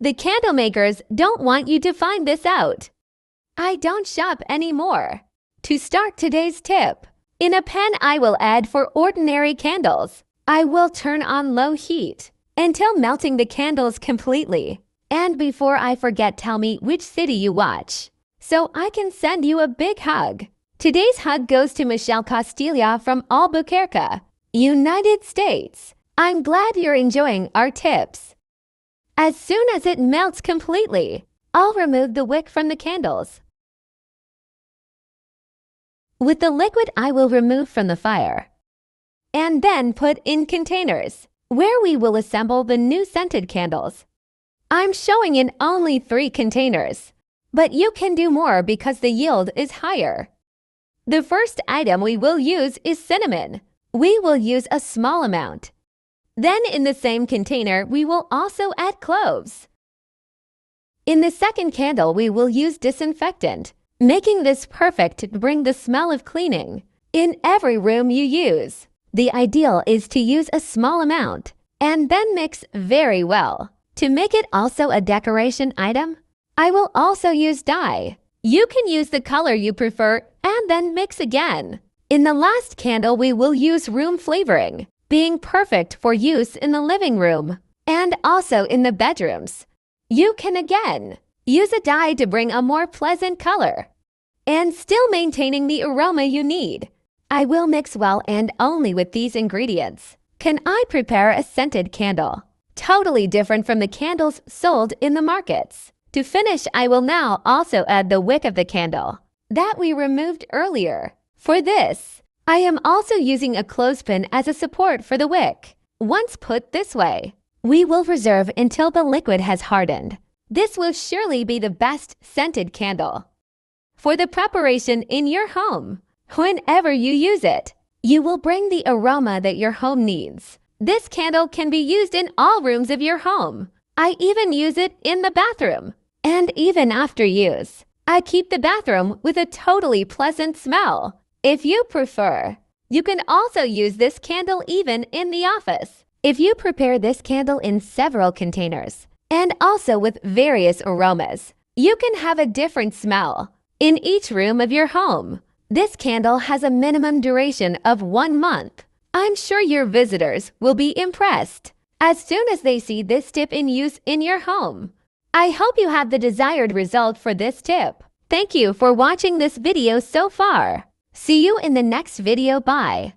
The candle makers don't want you to find this out. I don't shop anymore. To start today's tip, in a pan I will add for ordinary candles. I will turn on low heat until melting the candles completely. And before I forget, tell me which city you watch, so I can send you a big hug. Today's hug goes to Michelle Castilla from Albuquerque, United States. I'm glad you're enjoying our tips. As soon as it melts completely, I'll remove the wick from the candles. With the liquid I will remove from the fire, and then put in containers, where we will assemble the new scented candles. I'm showing in only 3 containers, but you can do more because the yield is higher. The first item we will use is cinnamon. We will use a small amount. Then in the same container, we will also add cloves. In the second candle, we will use disinfectant, making this perfect to bring the smell of cleaning in every room you use. The ideal is to use a small amount and then mix very well. To make it also a decoration item, I will also use dye. You can use the color you prefer and then mix again. In the last candle, we will use room flavoring, being perfect for use in the living room and also in the bedrooms. You can again use a dye to bring a more pleasant color and still maintaining the aroma you need. I will mix well, and only with these ingredients can I prepare a scented candle, totally different from the candles sold in the markets. To finish, I will now also add the wick of the candle that we removed earlier. For this, I am also using a clothespin as a support for the wick. Once put this way, we will reserve until the liquid has hardened. This will surely be the best scented candle for the preparation in your home. Whenever you use it, you will bring the aroma that your home needs. This candle can be used in all rooms of your home. I even use it in the bathroom. And even after use, I keep the bathroom with a totally pleasant smell. If you prefer, you can also use this candle even in the office. If you prepare this candle in several containers and also with various aromas, you can have a different smell in each room of your home. This candle has a minimum duration of 1 month. I'm sure your visitors will be impressed as soon as they see this tip in use in your home. I hope you have the desired result for this tip. Thank you for watching this video so far. See you in the next video. Bye.